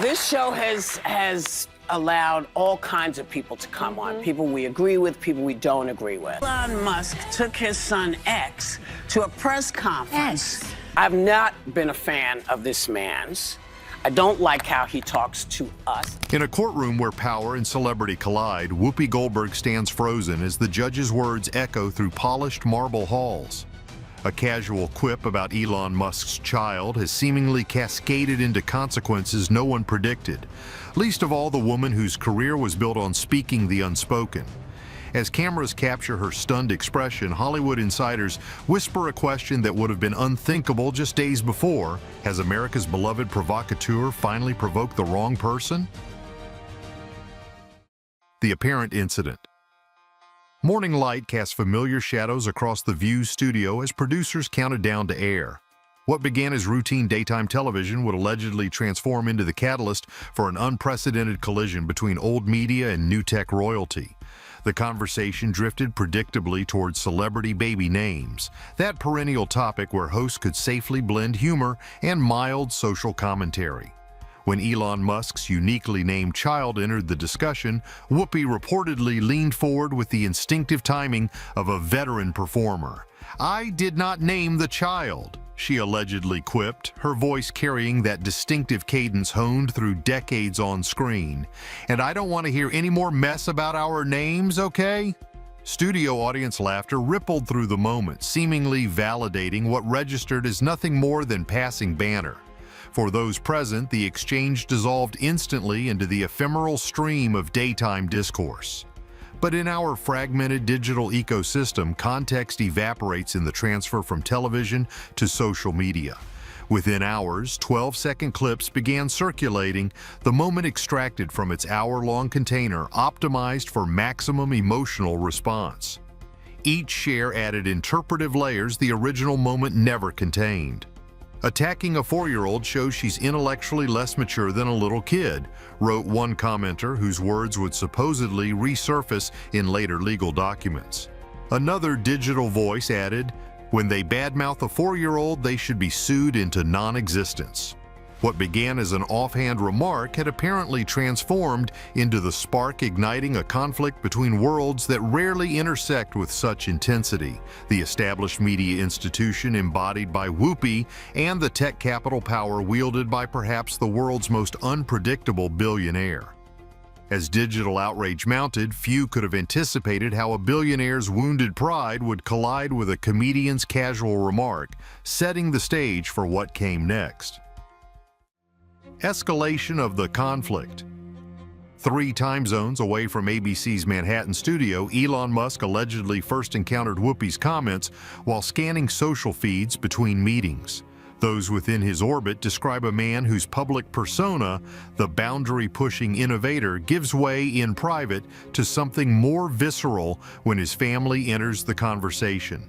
This show has allowed all kinds of people to come on. People we agree with, people we don't agree with. Elon Musk took his son X to a press conference. Yes. I've not been a fan of this man's. I don't like how he talks to us. In a courtroom where power and celebrity collide, Whoopi Goldberg stands frozen as the judge's words echo through polished marble halls. A casual quip about Elon Musk's child has seemingly cascaded into consequences no one predicted, least of all the woman whose career was built on speaking the unspoken. As cameras capture her stunned expression, Hollywood insiders whisper a question that would have been unthinkable just days before. Has America's beloved provocateur finally provoked the wrong person? The apparent incident. Morning light cast familiar shadows across the View studio as producers counted down to air. What began as routine daytime television would allegedly transform into the catalyst for an unprecedented collision between old media and new tech royalty. The conversation drifted predictably towards celebrity baby names, that perennial topic where hosts could safely blend humor and mild social commentary. When Elon Musk's uniquely named child entered the discussion, Whoopi reportedly leaned forward with the instinctive timing of a veteran performer. "I did not name the child," she allegedly quipped, her voice carrying that distinctive cadence honed through decades on screen. "And I don't want to hear any more mess about our names, okay?" Studio audience laughter rippled through the moment, seemingly validating what registered as nothing more than passing banter. For those present, the exchange dissolved instantly into the ephemeral stream of daytime discourse. But in our fragmented digital ecosystem, context evaporates in the transfer from television to social media. Within hours, 12-second clips began circulating, the moment extracted from its hour-long container, optimized for maximum emotional response. Each share added interpretive layers the original moment never contained. "Attacking a 4-year-old shows she's intellectually less mature than a little kid," wrote one commenter whose words would supposedly resurface in later legal documents. Another digital voice added, "When they badmouth a 4-year-old, they should be sued into non-existence." What began as an offhand remark had apparently transformed into the spark igniting a conflict between worlds that rarely intersect with such intensity: the established media institution embodied by Whoopi and the tech capital power wielded by perhaps the world's most unpredictable billionaire. As digital outrage mounted, few could have anticipated how a billionaire's wounded pride would collide with a comedian's casual remark, setting the stage for what came next. Escalation of the conflict. 3 time zones away from ABC's Manhattan studio, Elon Musk allegedly first encountered Whoopi's comments while scanning social feeds between meetings. Those within his orbit describe a man whose public persona, the boundary-pushing innovator, gives way in private to something more visceral when his family enters the conversation.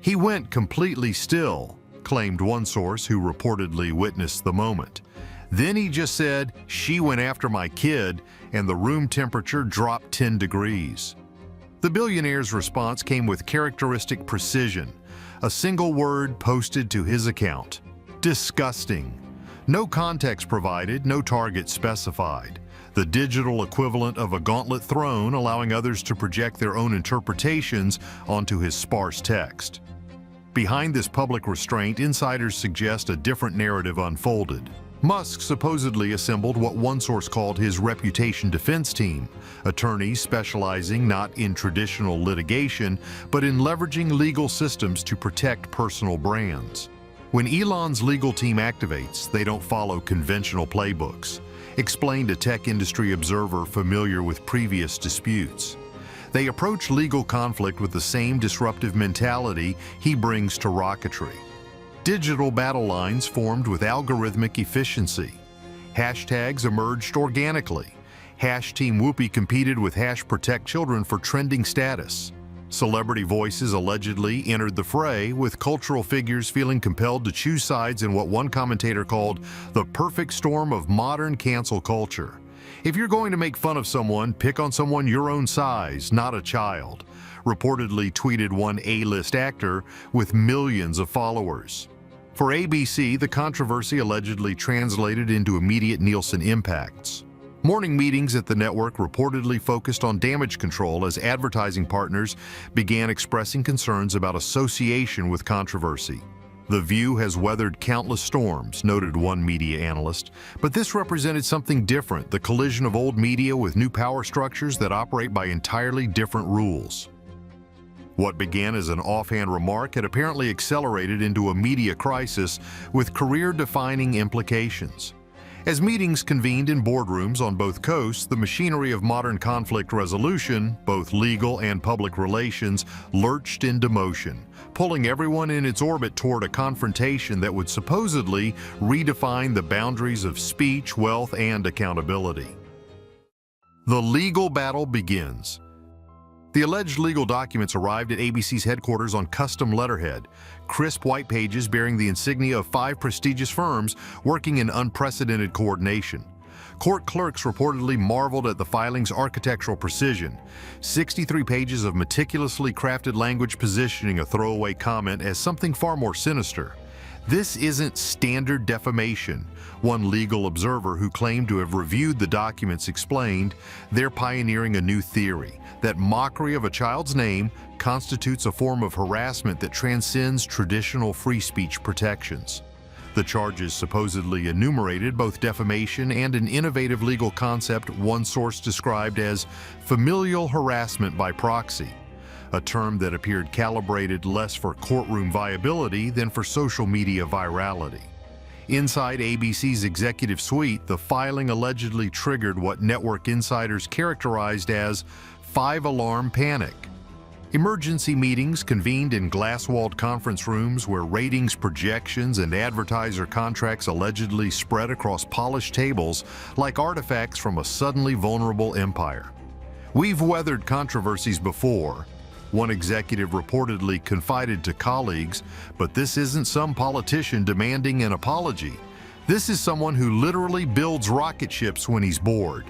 "He went completely still," claimed one source who reportedly witnessed the moment. "Then he just said, 'She went after my kid,' and the room temperature dropped 10 degrees. The billionaire's response came with characteristic precision. A single word posted to his account: disgusting. No context provided, no target specified. The digital equivalent of a gauntlet thrown, allowing others to project their own interpretations onto his sparse text. Behind this public restraint, insiders suggest a different narrative unfolded. Musk supposedly assembled what one source called his reputation defense team, attorneys specializing not in traditional litigation, but in leveraging legal systems to protect personal brands. When Elon's legal team activates, they don't follow conventional playbooks, explained a tech industry observer familiar with previous disputes. They approach legal conflict with the same disruptive mentality he brings to rocketry. Digital battle lines formed with algorithmic efficiency. Hashtags emerged organically. Team Whoopi competed with #ProtectChildren for trending status. Celebrity voices allegedly entered the fray, with cultural figures feeling compelled to choose sides in what one commentator called the perfect storm of modern cancel culture. "If you're going to make fun of someone, pick on someone your own size, not a child," reportedly tweeted one A-list actor with millions of followers. For ABC, the controversy allegedly translated into immediate Nielsen impacts. Morning meetings at the network reportedly focused on damage control as advertising partners began expressing concerns about association with controversy. The View has weathered countless storms, noted one media analyst, but this represented something different, the collision of old media with new power structures that operate by entirely different rules. What began as an offhand remark had apparently accelerated into a media crisis with career-defining implications. As meetings convened in boardrooms on both coasts, the machinery of modern conflict resolution, both legal and public relations, lurched into motion, pulling everyone in its orbit toward a confrontation that would supposedly redefine the boundaries of speech, wealth, and accountability. The legal battle begins. The alleged legal documents arrived at ABC's headquarters on custom letterhead, crisp white pages bearing the insignia of 5 prestigious firms working in unprecedented coordination. Court clerks reportedly marveled at the filing's architectural precision, 63 pages of meticulously crafted language positioning a throwaway comment as something far more sinister. This isn't standard defamation, one legal observer who claimed to have reviewed the documents explained. They're pioneering a new theory, that mockery of a child's name constitutes a form of harassment that transcends traditional free speech protections. The charges supposedly enumerated both defamation and an innovative legal concept one source described as familial harassment by proxy, a term that appeared calibrated less for courtroom viability than for social media virality. Inside ABC's executive suite, the filing allegedly triggered what network insiders characterized as 5-alarm panic. Emergency meetings convened in glass-walled conference rooms where ratings projections and advertiser contracts allegedly spread across polished tables like artifacts from a suddenly vulnerable empire. "We've weathered controversies before," one executive reportedly confided to colleagues, "but this isn't some politician demanding an apology. This is someone who literally builds rocket ships when he's bored."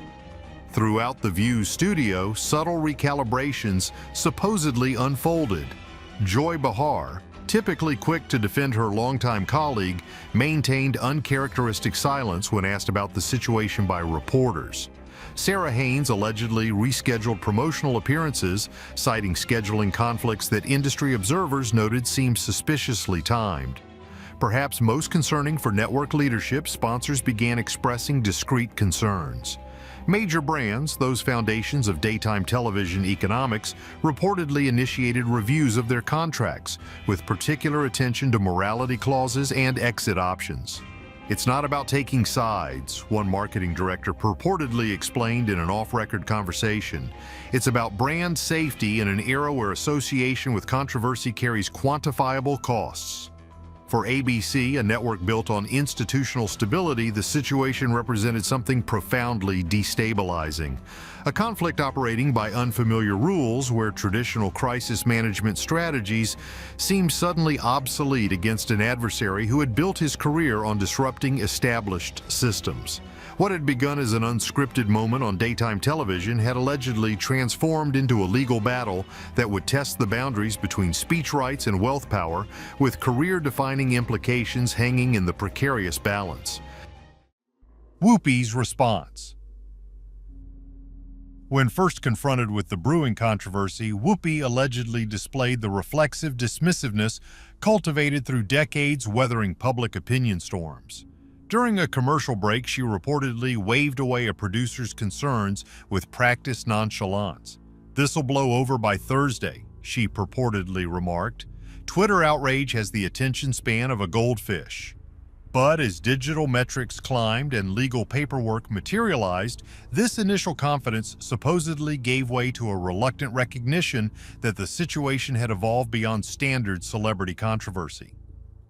Throughout the View studio, subtle recalibrations supposedly unfolded. Joy Behar, typically quick to defend her longtime colleague, maintained uncharacteristic silence when asked about the situation by reporters. Sarah Haynes allegedly rescheduled promotional appearances, citing scheduling conflicts that industry observers noted seemed suspiciously timed. Perhaps most concerning for network leadership, sponsors began expressing discrete concerns. Major brands, those foundations of daytime television economics, reportedly initiated reviews of their contracts, with particular attention to morality clauses and exit options. "It's not about taking sides," one marketing director purportedly explained in an off-record conversation. "It's about brand safety in an era where association with controversy carries quantifiable costs." For ABC, a network built on institutional stability, the situation represented something profoundly destabilizing. A conflict operating by unfamiliar rules where traditional crisis management strategies seemed suddenly obsolete against an adversary who had built his career on disrupting established systems. What had begun as an unscripted moment on daytime television had allegedly transformed into a legal battle that would test the boundaries between speech rights and wealth power, with career-defining implications hanging in the precarious balance. Whoopi's response. When first confronted with the brewing controversy, Whoopi allegedly displayed the reflexive dismissiveness cultivated through decades weathering public opinion storms. During a commercial break, she reportedly waved away a producer's concerns with practiced nonchalance. "This'll blow over by Thursday," she purportedly remarked. "Twitter outrage has the attention span of a goldfish." But as digital metrics climbed and legal paperwork materialized, this initial confidence supposedly gave way to a reluctant recognition that the situation had evolved beyond standard celebrity controversy.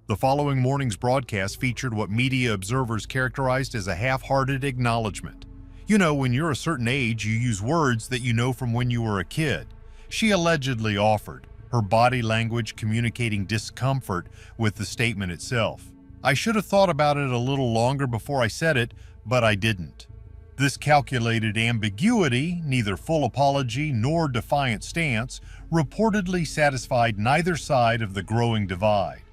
The following morning's broadcast featured what media observers characterized as a half-hearted acknowledgement. "You know, when you're a certain age, you use words that you know from when you were a kid," she allegedly offered, her body language communicating discomfort with the statement itself. "I should have thought about it a little longer before I said it, but I didn't." This calculated ambiguity, neither full apology nor defiant stance, reportedly satisfied neither side of the growing divide.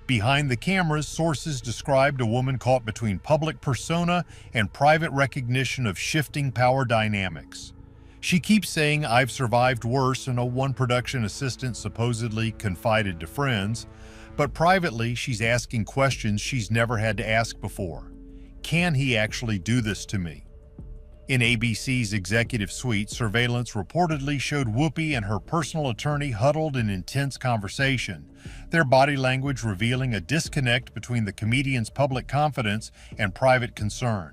Behind the cameras, sources described a woman caught between public persona and private recognition of shifting power dynamics. She keeps saying, "I've survived worse," and one production assistant supposedly confided to friends, but privately she's asking questions she's never had to ask before. Can he actually do this to me? In ABC's executive suite, surveillance reportedly showed Whoopi and her personal attorney huddled in intense conversation, their body language revealing a disconnect between the comedian's public confidence and private concern.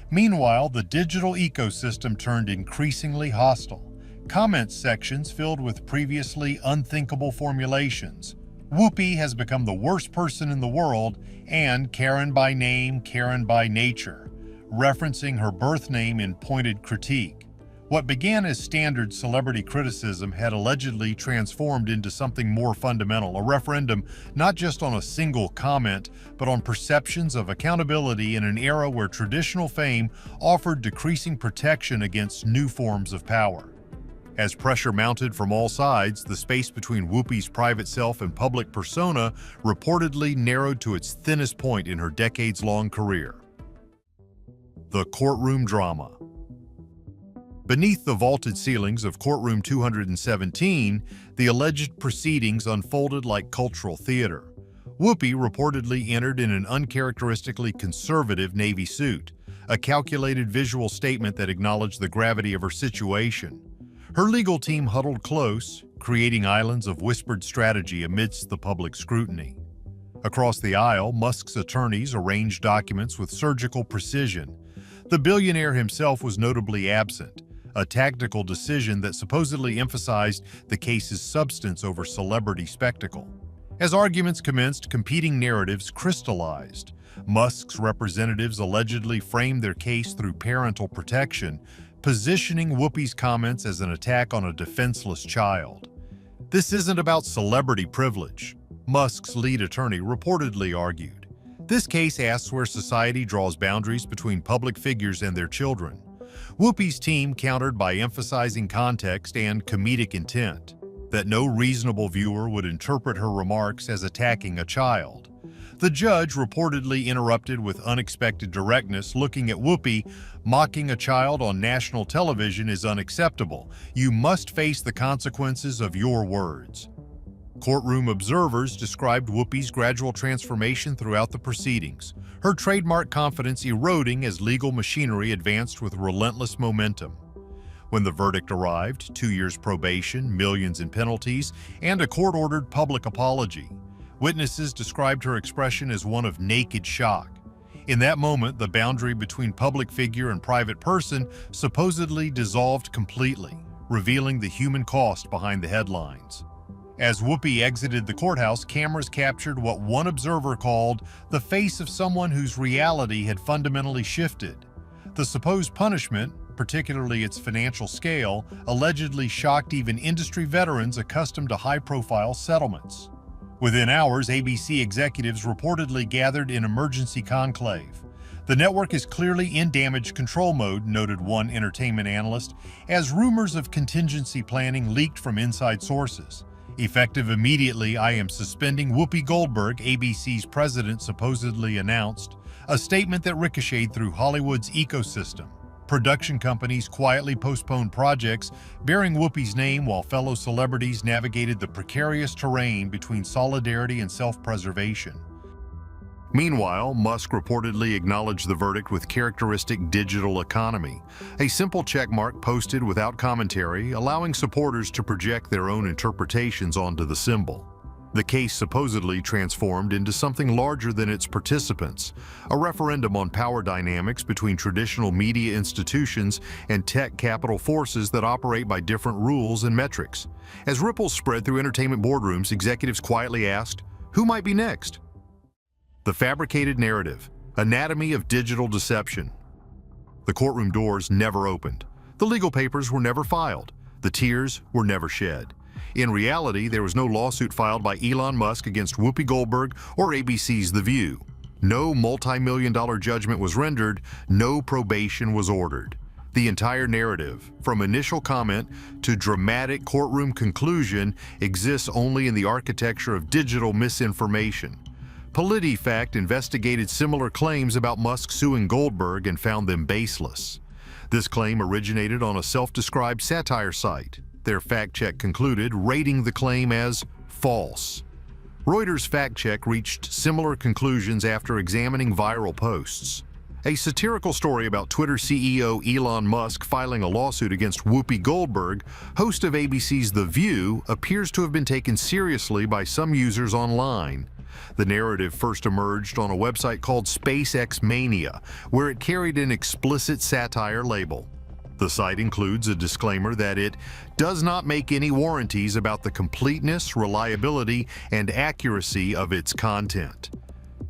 Meanwhile, the digital ecosystem turned increasingly hostile, comment sections filled with previously unthinkable formulations. Whoopi has become the worst person in the world and Karen by name, Karen by nature, referencing her birth name in pointed critique. What began as standard celebrity criticism had allegedly transformed into something more fundamental, a referendum not just on a single comment, but on perceptions of accountability in an era where traditional fame offered decreasing protection against new forms of power. As pressure mounted from all sides, the space between Whoopi's private self and public persona reportedly narrowed to its thinnest point in her decades-long career. The courtroom drama. Beneath the vaulted ceilings of courtroom 217, the alleged proceedings unfolded like cultural theater. Whoopi reportedly entered in an uncharacteristically conservative navy suit, a calculated visual statement that acknowledged the gravity of her situation. Her legal team huddled close, creating islands of whispered strategy amidst the public scrutiny. Across the aisle, Musk's attorneys arranged documents with surgical precision. The billionaire himself was notably absent, a tactical decision that supposedly emphasized the case's substance over celebrity spectacle. As arguments commenced, competing narratives crystallized. Musk's representatives allegedly framed their case through parental protection, positioning Whoopi's comments as an attack on a defenseless child. "This isn't about celebrity privilege," Musk's lead attorney reportedly argued. "This case asks where society draws boundaries between public figures and their children." Whoopi's team countered by emphasizing context and comedic intent, that no reasonable viewer would interpret her remarks as attacking a child. The judge reportedly interrupted with unexpected directness, looking at Whoopi. "Mocking a child on national television is unacceptable. You must face the consequences of your words." Courtroom observers described Whoopi's gradual transformation throughout the proceedings, her trademark confidence eroding as legal machinery advanced with relentless momentum. When the verdict arrived, 2 years probation, millions in penalties, and a court-ordered public apology, witnesses described her expression as one of naked shock. In that moment, the boundary between public figure and private person supposedly dissolved completely, revealing the human cost behind the headlines. As Whoopi exited the courthouse, cameras captured what one observer called the face of someone whose reality had fundamentally shifted. The supposed punishment, particularly its financial scale, allegedly shocked even industry veterans accustomed to high-profile settlements. Within hours, ABC executives reportedly gathered in emergency conclave. "The network is clearly in damage control mode," noted one entertainment analyst, as rumors of contingency planning leaked from inside sources. "Effective immediately, I am suspending Whoopi Goldberg," ABC's president supposedly announced, a statement that ricocheted through Hollywood's ecosystem. Production companies quietly postponed projects bearing Whoopi's name while fellow celebrities navigated the precarious terrain between solidarity and self-preservation. Meanwhile, Musk reportedly acknowledged the verdict with characteristic digital economy, a simple checkmark posted without commentary, allowing supporters to project their own interpretations onto the symbol. The case supposedly transformed into something larger than its participants, a referendum on power dynamics between traditional media institutions and tech capital forces that operate by different rules and metrics. As ripples spread through entertainment boardrooms, executives quietly asked, "Who might be next?" The fabricated narrative, anatomy of digital deception. The courtroom doors never opened. The legal papers were never filed. The tears were never shed. In reality, there was no lawsuit filed by Elon Musk against Whoopi Goldberg or ABC's The View. No multi-million-dollar judgment was rendered. No probation was ordered. The entire narrative, from initial comment to dramatic courtroom conclusion, exists only in the architecture of digital misinformation. PolitiFact investigated similar claims about Musk suing Goldberg and found them baseless. This claim originated on a self-described satire site. Their fact check concluded, rating the claim as false. Reuters fact check reached similar conclusions after examining viral posts. A satirical story about Twitter CEO Elon Musk filing a lawsuit against Whoopi Goldberg, host of ABC's The View, appears to have been taken seriously by some users online. The narrative first emerged on a website called SpaceX Mania, where it carried an explicit satire label. The site includes a disclaimer that it does not make any warranties about the completeness, reliability, and accuracy of its content.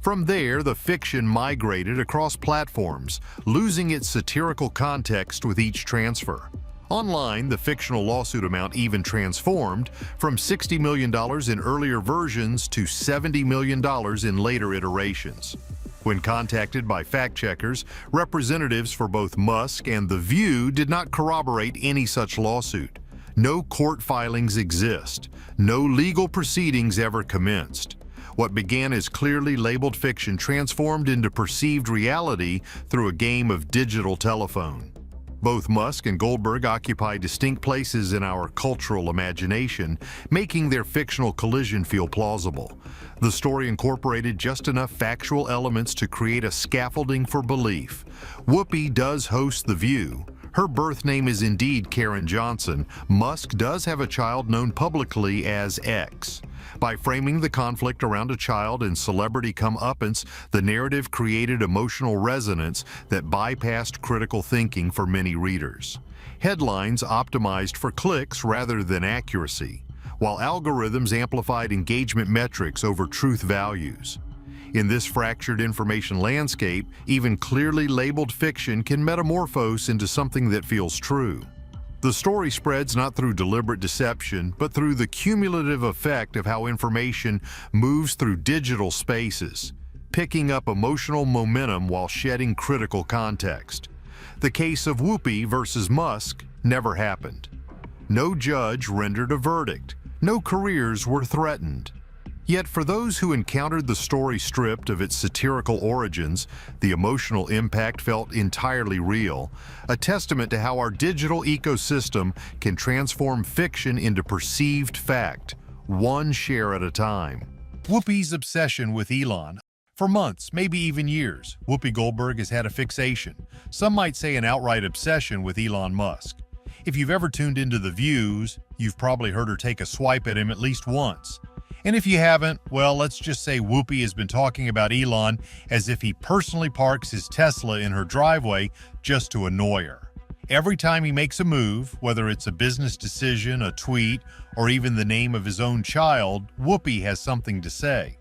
From there, the fiction migrated across platforms, losing its satirical context with each transfer. Online, the fictional lawsuit amount even transformed from $60 million in earlier versions to $70 million in later iterations. When contacted by fact-checkers, representatives for both Musk and The View did not corroborate any such lawsuit. No court filings exist. No legal proceedings ever commenced. What began as clearly labeled fiction transformed into perceived reality through a game of digital telephone. Both Musk and Goldberg occupy distinct places in our cultural imagination, making their fictional collision feel plausible. The story incorporated just enough factual elements to create a scaffolding for belief. Whoopi does host The View. Her birth name is indeed Karen Johnson. Musk does have a child known publicly as X. By framing the conflict around a child and celebrity comeuppance, the narrative created emotional resonance that bypassed critical thinking for many readers. Headlines optimized for clicks rather than accuracy, while algorithms amplified engagement metrics over truth values. In this fractured information landscape, even clearly labeled fiction can metamorphose into something that feels true. The story spreads not through deliberate deception, but through the cumulative effect of how information moves through digital spaces, picking up emotional momentum while shedding critical context. The case of Whoopi versus Musk never happened. No judge rendered a verdict. No careers were threatened. Yet for those who encountered the story stripped of its satirical origins, the emotional impact felt entirely real, a testament to how our digital ecosystem can transform fiction into perceived fact, one share at a time. Whoopi's obsession with Elon. For months, maybe even years, Whoopi Goldberg has had a fixation, some might say an outright obsession with Elon Musk. If you've ever tuned into The Views, you've probably heard her take a swipe at him at least once. And if you haven't, well, let's just say Whoopi has been talking about Elon as if he personally parks his Tesla in her driveway just to annoy her. Every time he makes a move, whether it's a business decision, a tweet, or even the name of his own child, Whoopi has something to say.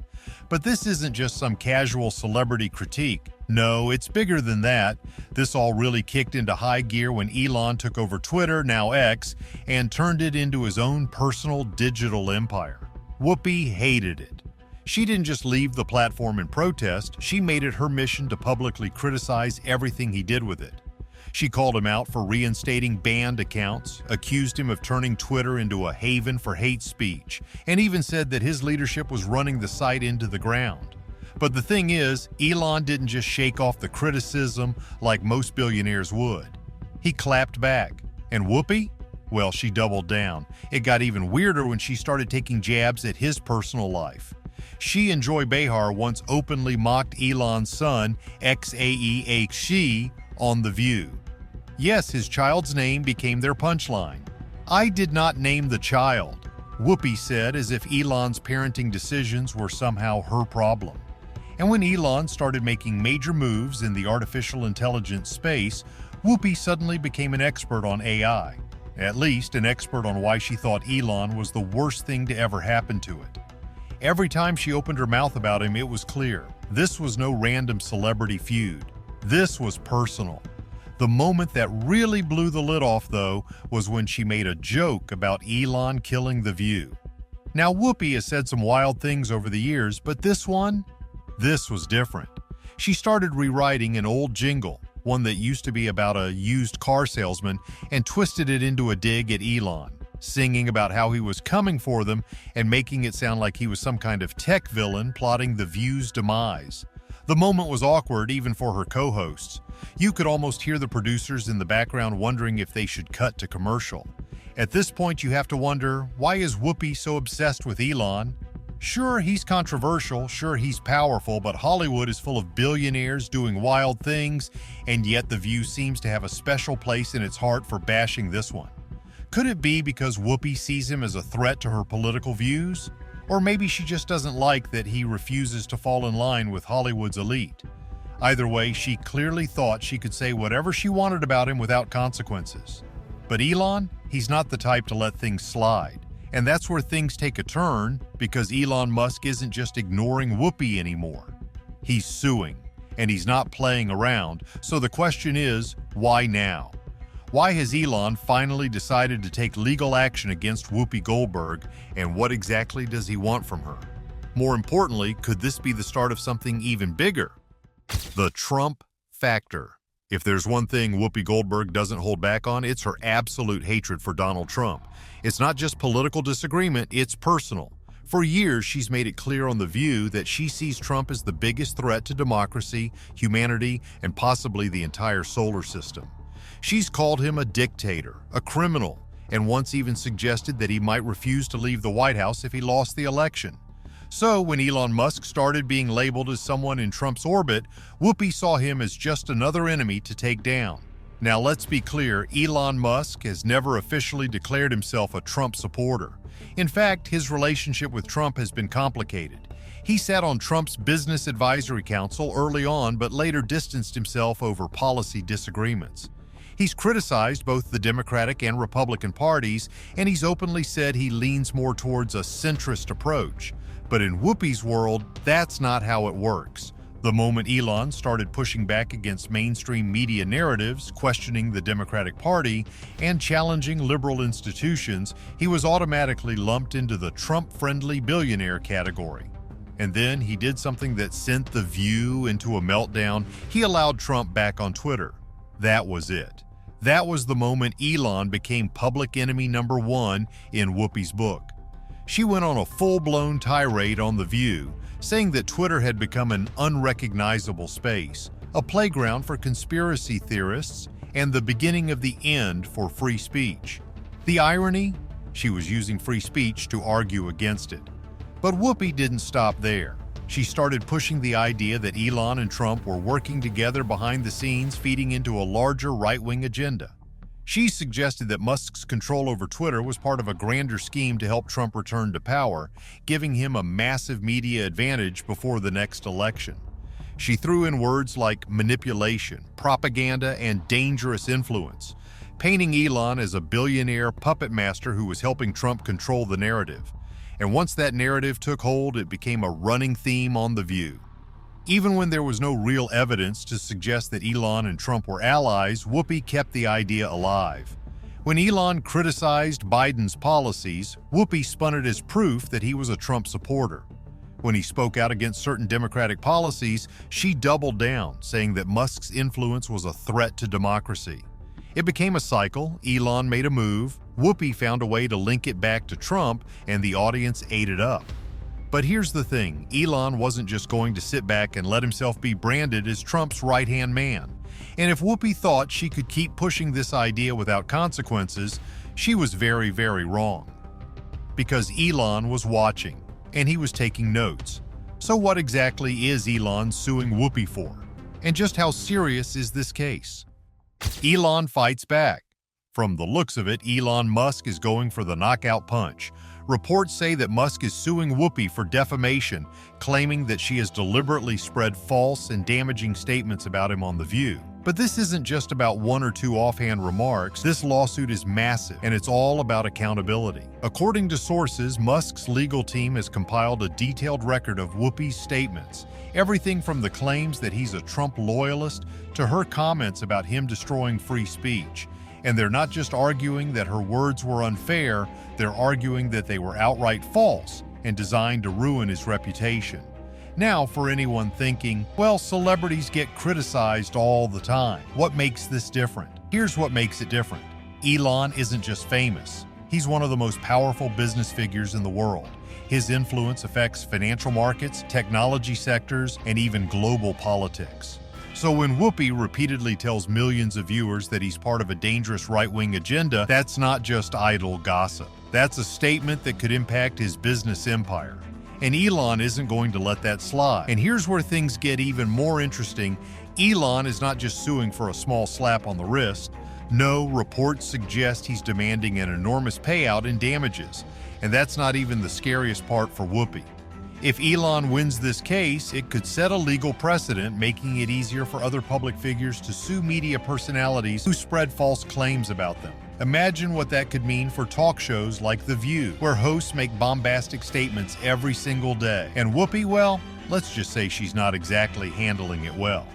But this isn't just some casual celebrity critique. No, it's bigger than that. This all really kicked into high gear when Elon took over Twitter, now X, and turned it into his own personal digital empire. Whoopi hated it. She didn't just leave the platform in protest, she made it her mission to publicly criticize everything he did with it. She called him out for reinstating banned accounts, accused him of turning Twitter into a haven for hate speech, and even said that his leadership was running the site into the ground. But the thing is, Elon didn't just shake off the criticism like most billionaires would. He clapped back. And Whoopi? Well, she doubled down. It got even weirder when she started taking jabs at his personal life. She and Joy Behar once openly mocked Elon's son, XAEHC, on The View. Yes, his child's name became their punchline. "I did not name the child," Whoopi said, as if Elon's parenting decisions were somehow her problem. And when Elon started making major moves in the artificial intelligence space, Whoopi suddenly became an expert on AI. At least an expert on why she thought Elon was the worst thing to ever happen to it. Every time she opened her mouth about him, it was clear. This was no random celebrity feud. This was personal. The moment that really blew the lid off, though, was when she made a joke about Elon killing The View. Now, Whoopi has said some wild things over the years, but this was different. She started rewriting an old jingle, one that used to be about a used car salesman, and twisted it into a dig at Elon. singing about how he was coming for them and making it sound like he was some kind of tech villain plotting The View's demise. The moment was awkward even for her co-hosts. You could almost hear the producers in the background wondering if they should cut to commercial. At this point, you have to wonder, why is Whoopi so obsessed with Elon? Sure, he's controversial, sure, he's powerful, but Hollywood is full of billionaires doing wild things, and yet The View seems to have a special place in its heart for bashing this one. Could it be because Whoopi sees him as a threat to her political views? Or maybe she just doesn't like that he refuses to fall in line with Hollywood's elite. Either way, she clearly thought she could say whatever she wanted about him without consequences. But Elon, he's not the type to let things slide. And that's where things take a turn, because Elon Musk isn't just ignoring Whoopi anymore. He's suing, and he's not playing around. So the question is, why now? Why has Elon finally decided to take legal action against Whoopi Goldberg, and what exactly does he want from her? More importantly, could this be the start of something even bigger? The Trump factor. If there's one thing Whoopi Goldberg doesn't hold back on, it's her absolute hatred for Donald Trump. It's not just political disagreement, it's personal. For years, she's made it clear on The View that she sees Trump as the biggest threat to democracy, humanity, and possibly the entire solar system. She's called him a dictator, a criminal, and once even suggested that he might refuse to leave the White House if he lost the election. So when Elon Musk started being labeled as someone in Trump's orbit, Whoopi saw him as just another enemy to take down. Now let's be clear, Elon Musk has never officially declared himself a Trump supporter. In fact, his relationship with Trump has been complicated. He sat on Trump's Business Advisory Council early on, but later distanced himself over policy disagreements. He's criticized both the Democratic and Republican parties, and he's openly said he leans more towards a centrist approach. But in Whoopi's world, that's not how it works. The moment Elon started pushing back against mainstream media narratives, questioning the Democratic Party, and challenging liberal institutions, he was automatically lumped into the Trump-friendly billionaire category. And then he did something that sent The View into a meltdown. He allowed Trump back on Twitter. That was it. That was the moment Elon became public enemy number one in Whoopi's book. She went on a full-blown tirade on The View, saying that Twitter had become an unrecognizable space, a playground for conspiracy theorists, and the beginning of the end for free speech. The irony? She was using free speech to argue against it. But Whoopi didn't stop there. She started pushing the idea that Elon and Trump were working together behind the scenes, feeding into a larger right-wing agenda. She suggested that Musk's control over Twitter was part of a grander scheme to help Trump return to power, giving him a massive media advantage before the next election. She threw in words like manipulation, propaganda, and dangerous influence, painting Elon as a billionaire puppet master who was helping Trump control the narrative. And once that narrative took hold, it became a running theme on The View. Even when there was no real evidence to suggest that Elon and Trump were allies, Whoopi kept the idea alive. When Elon criticized Biden's policies, Whoopi spun it as proof that he was a Trump supporter. When he spoke out against certain Democratic policies, she doubled down, saying that Musk's influence was a threat to democracy. It became a cycle. Elon made a move, Whoopi found a way to link it back to Trump, and the audience ate it up. But here's the thing, Elon wasn't just going to sit back and let himself be branded as Trump's right-hand man. And if Whoopi thought she could keep pushing this idea without consequences, she was very, very wrong. Because Elon was watching, and he was taking notes. So what exactly is Elon suing Whoopi for? And just how serious is this case? Elon fights back. From the looks of it, Elon Musk is going for the knockout punch. Reports say that Musk is suing Whoopi for defamation, claiming that she has deliberately spread false and damaging statements about him on The View. But this isn't just about one or two offhand remarks. This lawsuit is massive, and it's all about accountability. According to sources, Musk's legal team has compiled a detailed record of Whoopi's statements, everything from the claims that he's a Trump loyalist to her comments about him destroying free speech. And they're not just arguing that her words were unfair, they're arguing that they were outright false and designed to ruin his reputation. Now, for anyone thinking, well, celebrities get criticized all the time. What makes this different? Here's what makes it different. Elon isn't just famous. He's one of the most powerful business figures in the world. His influence affects financial markets, technology sectors, and even global politics. So when Whoopi repeatedly tells millions of viewers that he's part of a dangerous right-wing agenda, that's not just idle gossip. That's a statement that could impact his business empire. And Elon isn't going to let that slide. And here's where things get even more interesting. Elon is not just suing for a small slap on the wrist. No, reports suggest he's demanding an enormous payout in damages. And that's not even the scariest part for Whoopi. If Elon wins this case, it could set a legal precedent, making it easier for other public figures to sue media personalities who spread false claims about them. Imagine what that could mean for talk shows like The View, where hosts make bombastic statements every single day. And Whoopi, well, let's just say she's not exactly handling it well.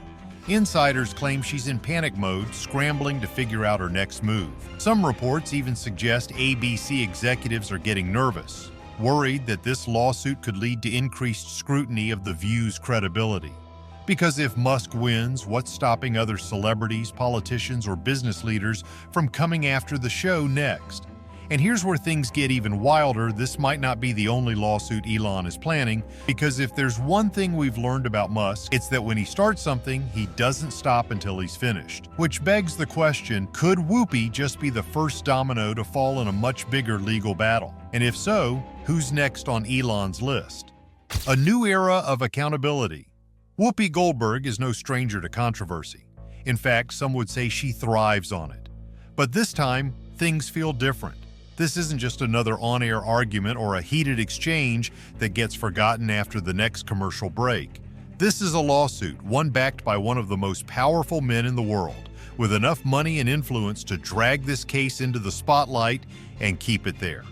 Insiders claim she's in panic mode, scrambling to figure out her next move. Some reports even suggest ABC executives are getting nervous, worried that this lawsuit could lead to increased scrutiny of The View's credibility. Because if Musk wins, what's stopping other celebrities, politicians, or business leaders from coming after the show next? And here's where things get even wilder. This might not be the only lawsuit Elon is planning, because if there's one thing we've learned about Musk, it's that when he starts something, he doesn't stop until he's finished. Which begs the question, could Whoopi just be the first domino to fall in a much bigger legal battle? And if so, who's next on Elon's list? A new era of accountability. Whoopi Goldberg is no stranger to controversy. In fact, some would say she thrives on it. But this time, things feel different. This isn't just another on-air argument or a heated exchange that gets forgotten after the next commercial break. This is a lawsuit, one backed by one of the most powerful men in the world, with enough money and influence to drag this case into the spotlight and keep it there.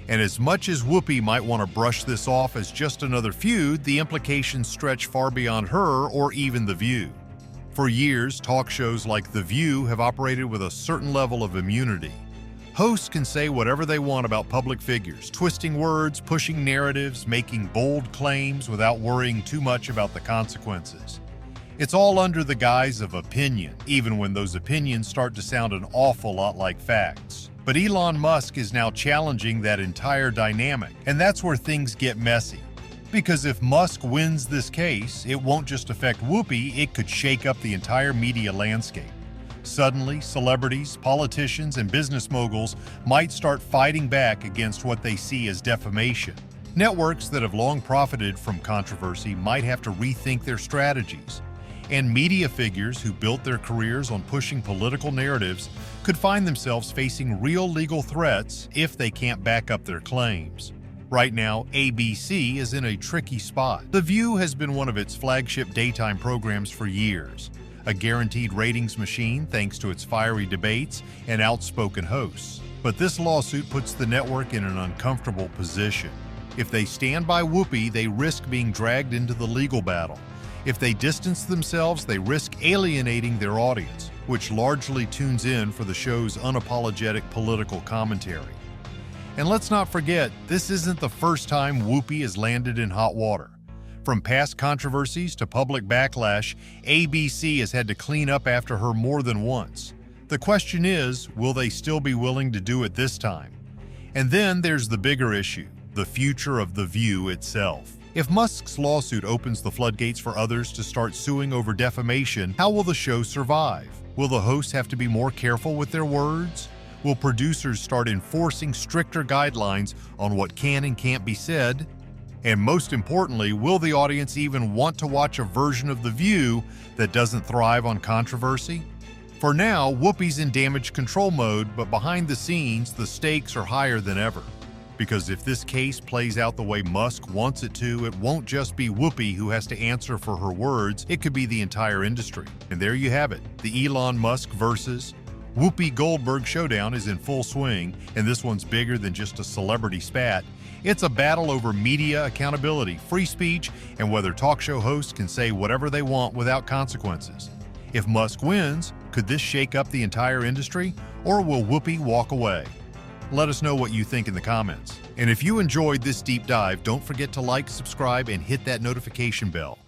And as much as Whoopi might want to brush this off as just another feud, the implications stretch far beyond her or even The View. For years, talk shows like The View have operated with a certain level of immunity. Hosts can say whatever they want about public figures, twisting words, pushing narratives, making bold claims without worrying too much about the consequences. It's all under the guise of opinion, even when those opinions start to sound an awful lot like facts. But Elon Musk is now challenging that entire dynamic, and that's where things get messy. Because if Musk wins this case, it won't just affect Whoopi, it could shake up the entire media landscape. Suddenly, celebrities, politicians, and business moguls might start fighting back against what they see as defamation. Networks that have long profited from controversy might have to rethink their strategies. And media figures who built their careers on pushing political narratives could find themselves facing real legal threats if they can't back up their claims. Right now, ABC is in a tricky spot. The View has been one of its flagship daytime programs for years, a guaranteed ratings machine thanks to its fiery debates and outspoken hosts. But this lawsuit puts the network in an uncomfortable position. If they stand by Whoopi, they risk being dragged into the legal battle. If they distance themselves, they risk alienating their audience, which largely tunes in for the show's unapologetic political commentary. And let's not forget, this isn't the first time Whoopi has landed in hot water. From past controversies to public backlash, ABC has had to clean up after her more than once. The question is, will they still be willing to do it this time? And then there's the bigger issue, the future of The View itself. If Musk's lawsuit opens the floodgates for others to start suing over defamation, how will the show survive? Will the hosts have to be more careful with their words? Will producers start enforcing stricter guidelines on what can and can't be said? And most importantly, will the audience even want to watch a version of The View that doesn't thrive on controversy? For now, Whoopi's in damage control mode, but behind the scenes, the stakes are higher than ever. Because if this case plays out the way Musk wants it to, it won't just be Whoopi who has to answer for her words, it could be the entire industry. And there you have it, the Elon Musk versus Whoopi Goldberg showdown is in full swing, and this one's bigger than just a celebrity spat. It's a battle over media accountability, free speech, and whether talk show hosts can say whatever they want without consequences. If Musk wins, could this shake up the entire industry, or will Whoopi walk away? Let us know what you think in the comments. And if you enjoyed this deep dive, don't forget to like, subscribe, and hit that notification bell.